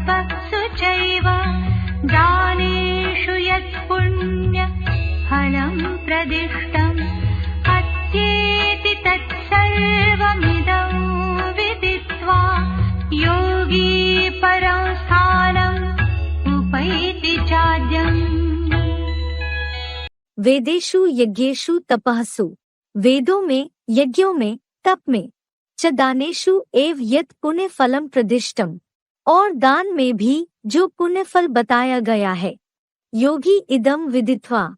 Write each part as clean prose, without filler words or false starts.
तपःसु चैव दानेषु यत् पुण्य फलं प्रदिष्टम् अत्येति तत्सर्वमिदं विदित्वा योगी परं स्थानम् उपैति चाद्यम्। वेदेषु यज्ञेषु तपःसु, वेदों में, यज्ञों में, तप में, च दानेषु एव यत् पुण्य फलम प्रदिष्टम, और दान में भी जो पुण्य फल बताया गया है, योगी इदम विदित्वा,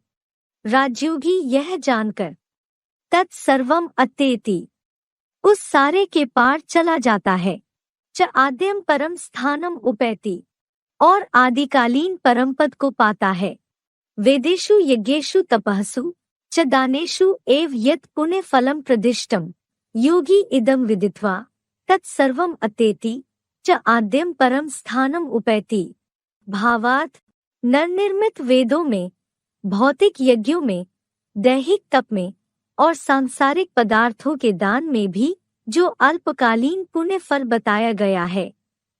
राजयोगी यह जानकर, तत्सर्वम अत्येति, उस सारे के पार चला जाता है, च आद्यम परम स्थानम उपैति, और आदिकालीन परम पद को पाता है। वेदेषु यज्ञेषु तपःसु च दानेषु एव यत् पुण्य फलम प्रदिष्टम, योगी इदम विदित्वा तत्सर्वम अत्येति च आद्यम परम स्थानम उपैति। भावार्थ, नरनिर्मित वेदों में, भौतिक यज्ञों में, दैहिक तप में और सांसारिक पदार्थों के दान में भी जो अल्पकालीन पुण्य फल बताया गया है,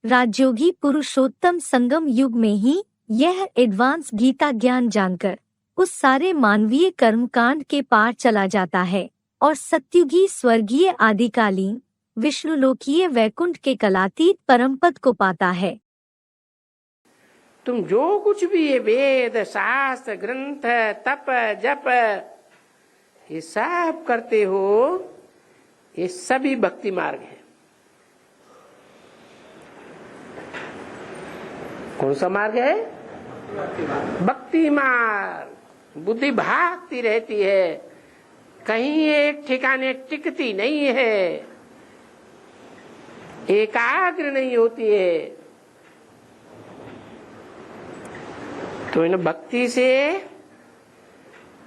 राजयोगी पुरुषोत्तम संगम युग में ही यह एडवांस गीता ज्ञान जानकर उस सारे मानवीय कर्मकांड के पार चला जाता है और सत्युगी स्वर्गीय आदिकालीन विष्णुलोकीय वैकुंठ के कलातीत परमपद को पाता है। तुम जो कुछ भी ये वेद शास्त्र ग्रंथ तप जप ये सब करते हो, ये सभी भक्ति मार्ग है। कौन सा मार्ग है? भक्ति मार्ग। बुद्धि भागती रहती है, कहीं एक ठिकाने टिकती नहीं है, एकाग्र नहीं होती है। तो इन भक्ति से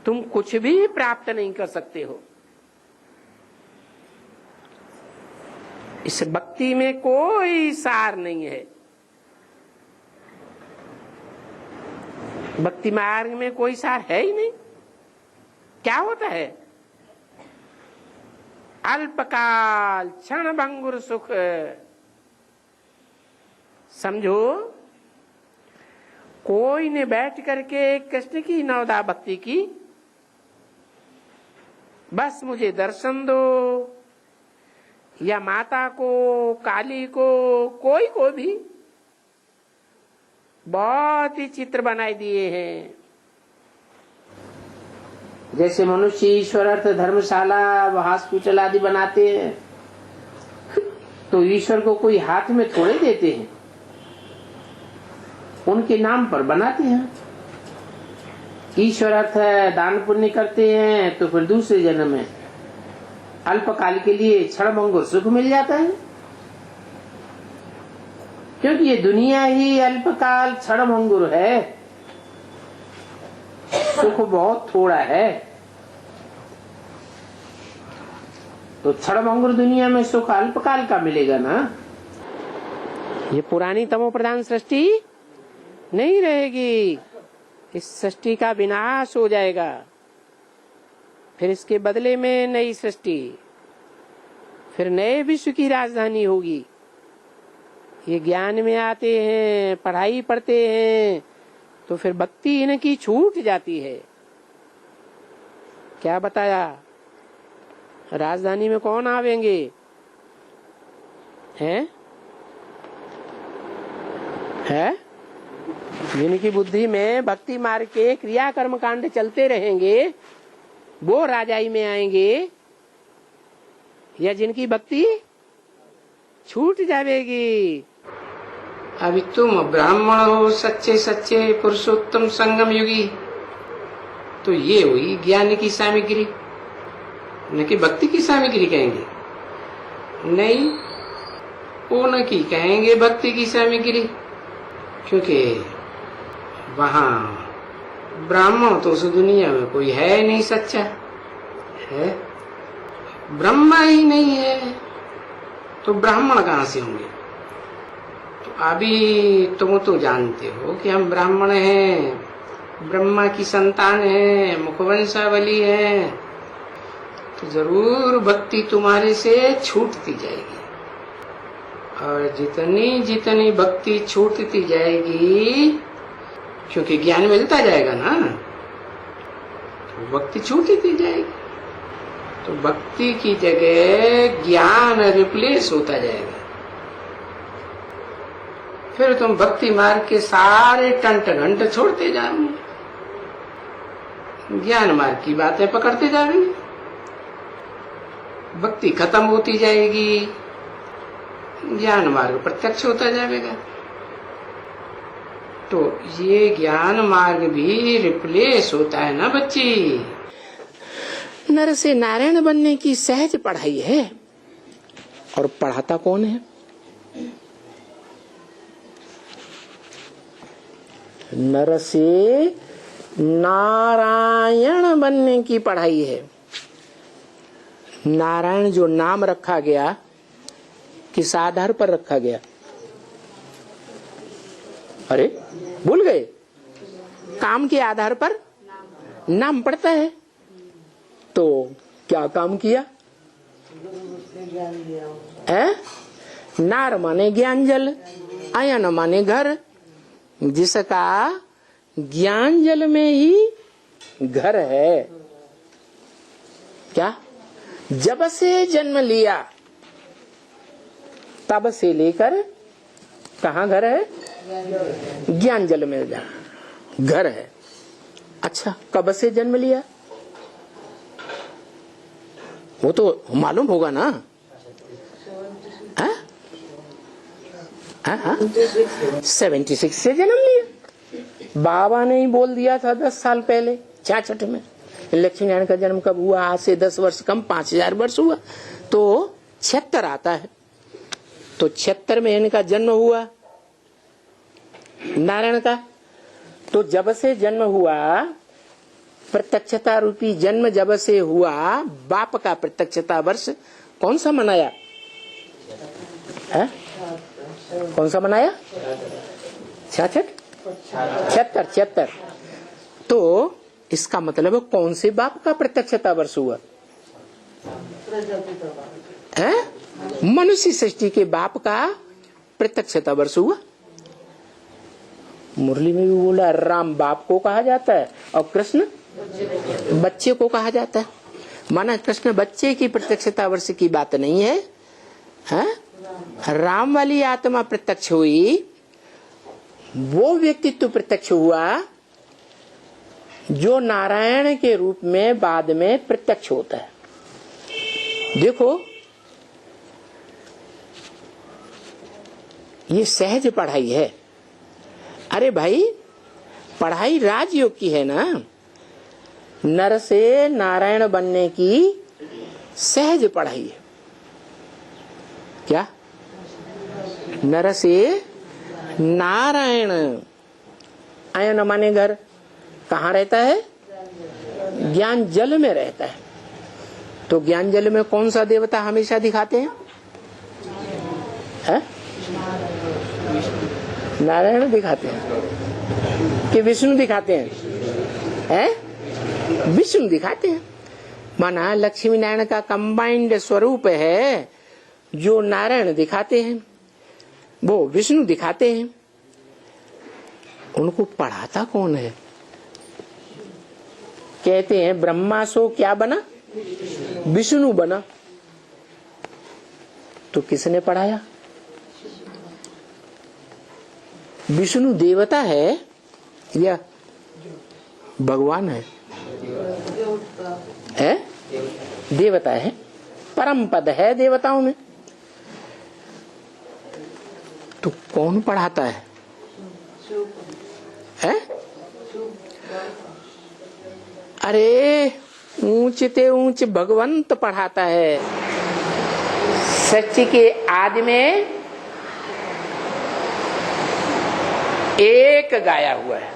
तुम कुछ भी प्राप्त नहीं कर सकते हो। इस भक्ति में कोई सार नहीं है। भक्ति मार्ग में कोई सार है ही नहीं। क्या होता है? अल्पकाल क्षण भंगुर सुख। समझो, कोई ने बैठ करके कृष्ण की नवदा भक्ति की, बस मुझे दर्शन दो, या माता को, काली को, कोई को भी बहुत ही चित्र बनाए दिए हैं। जैसे मनुष्य ईश्वर अर्थ धर्मशाला हॉस्पिटल आदि बनाते हैं, तो ईश्वर को कोई हाथ में थोड़े देते हैं, उनके नाम पर बनाते हैं। ईश्वर अर्थ दान पुण्य करते हैं तो फिर दूसरे जन्म में अल्पकाल के लिए क्षणभंगुर सुख मिल जाता है, क्योंकि ये दुनिया ही अल्पकाल क्षणभंगुर है, सुख बहुत थोड़ा है। तो क्षणभंगुर दुनिया में सुख अल्पकाल का मिलेगा ना। ये पुरानी तमो प्रधान सृष्टि नहीं रहेगी, इस सृष्टि का विनाश हो जाएगा, फिर इसके बदले में नई सृष्टि, फिर नए विश्व की राजधानी होगी। ये ज्ञान में आते हैं, पढ़ाई पढ़ते हैं, तो फिर भक्ति इनकी छूट जाती है। क्या बताया? राजधानी में कौन आवेंगे? हैं? है? जिनकी बुद्धि में भक्ति मार्ग के क्रिया कर्म कांड चलते रहेंगे, वो राजाई में आएंगे, या जिनकी भक्ति छूट जाएगी। अभी तुम ब्राह्मण हो, सच्चे सच्चे पुरुषोत्तम संगम युगी, तो ये हुई ज्ञान की सामग्री, न कि भक्ति की सामग्री कहेंगे। नहीं, वो न की कहेंगे भक्ति की सामग्री, क्योंकि वहां ब्राह्मण तो उस दुनिया में कोई है नहीं सच्चा, है ब्रह्मा ही नहीं है, तो ब्राह्मण कहाँ से होंगे? तो अभी तुम तो जानते हो कि हम ब्राह्मण हैं, ब्रह्मा की संतान हैं, मुखवंशावली हैं, तो जरूर भक्ति तुम्हारे से छूटती जाएगी। और जितनी जितनी भक्ति छूटती जाएगी, क्योंकि ज्ञान मिलता जाएगा ना, तो भक्ति छूटती जाएगी, तो भक्ति की जगह ज्ञान रिप्लेस होता जाएगा। फिर तुम भक्ति मार्ग के सारे टंट घंट छोड़ते जाओगे, ज्ञान मार्ग की बातें पकड़ते जाओगे, भक्ति खत्म होती जाएगी, ज्ञान मार्ग प्रत्यक्ष होता जाएगा। तो ये ज्ञान मार्ग भी रिप्लेस होता है ना बच्ची। नर से नारायण बनने की सहज पढ़ाई है, और पढ़ाता कौन है? नर से नारायण बनने की पढ़ाई है। नारायण जो नाम रखा गया, किस आधार पर रखा गया? अरे भूल गए? काम के आधार पर नाम पड़ता है। तो क्या काम किया है? नार माने ज्ञान जल, आयन माने घर, जिसका ज्ञान जल में ही घर है। क्या? जब से जन्म लिया तब से लेकर कहाँ घर है? ज्ञान जल में घर है। अच्छा, कब से जन्म लिया वो तो मालूम होगा ना? 76 से जन्म लिया। बाबा ने ही बोल दिया था 10 साल पहले 66 में। लक्ष्मी नारायण का जन्म कब हुआ? आज से 10 वर्ष कम, 5000 वर्ष हुआ, तो 76 आता है। तो 76 में इनका जन्म हुआ नारायण का। तो जब से जन्म हुआ, प्रत्यक्षता रूपी जन्म जब से हुआ, बाप का प्रत्यक्षता वर्ष कौन सा मनाया है? कौन सा मनाया? 76। तो इसका मतलब है कौन से बाप का प्रत्यक्षता वर्ष हुआ है? मनुष्य सृष्टि के बाप का प्रत्यक्षता वर्ष हुआ। मुरली में भी बोला, राम बाप को कहा जाता है और कृष्ण बच्चे को कहा जाता है। माना कृष्ण बच्चे की प्रत्यक्षता वर्ष की बात नहीं है, राम वाली आत्मा प्रत्यक्ष हुई, वो व्यक्तित्व प्रत्यक्ष हुआ जो नारायण के रूप में बाद में प्रत्यक्ष होता है। देखो, ये सहज पढ़ाई है। अरे भाई, पढ़ाई राजयोग की है ना। नर से नारायण बनने की सहज पढ़ाई है। क्या? नर से नारायण, आयन माने घर, कहाँ रहता है? ज्ञान जल में रहता है। तो ज्ञान जल में कौन सा देवता हमेशा दिखाते हैं? नारायण दिखाते हैं कि विष्णु दिखाते हैं? विष्णु दिखाते हैं। माना लक्ष्मी नारायण का कंबाइंड स्वरूप है, जो नारायण दिखाते हैं वो विष्णु दिखाते हैं। उनको पढ़ाता कौन है? कहते हैं ब्रह्मा सो क्या बना? विष्णु बना। तो किसने पढ़ाया? विष्णु देवता है या भगवान है? देवता है, परम पद है देवताओं में। तो कौन पढ़ाता है? अरे ऊंच ते ऊंच भगवंत पढ़ाता है। सच के आदि में एक गाया हुआ है,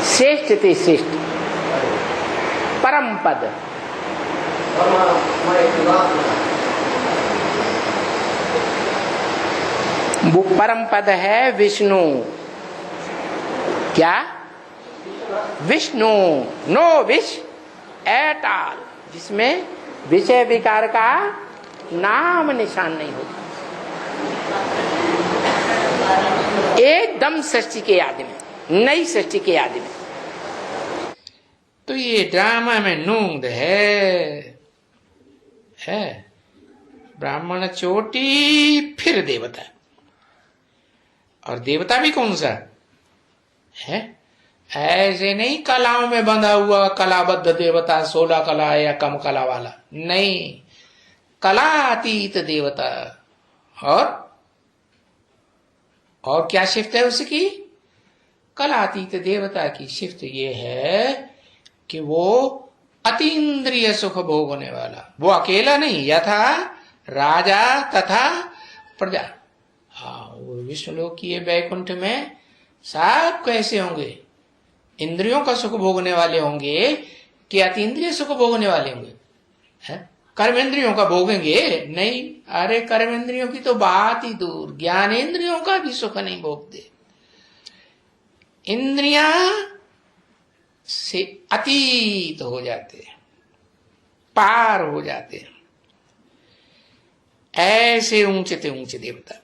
श्रेष्ठ ते श्रेष्ठ परम पद। वो परम पद है विष्णु। क्या? Vishnu, no wish at all, जिसमें विषय विकार का नाम निशान नहीं होगा। एकदम सृष्टि के आदि में, नई सृष्टि के आदि में। तो ये ड्रामा में नूंद है ब्राह्मण चोटी फिर देवता, और देवता भी कौन सा है? ऐसे नहीं कलाओं में बंधा हुआ कलाबद्ध देवता, 16 कला या कम कला वाला नहीं, कलातीत देवता। और क्या शिफ्ट है उसकी? कलातीत देवता की शिफ्ट ये है कि वो अतीन्द्रिय सुख भोगने वाला, वो अकेला नहीं, यथा राजा तथा प्रजा। हाँ, वो विष्णुलोक की वैकुंठ में सब कैसे होंगे? इंद्रियों का सुख भोगने वाले होंगे कि अतीन्द्रिय सुख भोगने वाले होंगे? कर्मेंद्रियों का भोगेंगे? नहीं, अरे कर्मेंद्रियों की तो बात ही दूर, ज्ञानेंद्रियों का भी सुख नहीं भोगते। इंद्रियां से अतीत हो जाते, पार हो जाते, ऐसे ऊंचे ऊंचे देवता।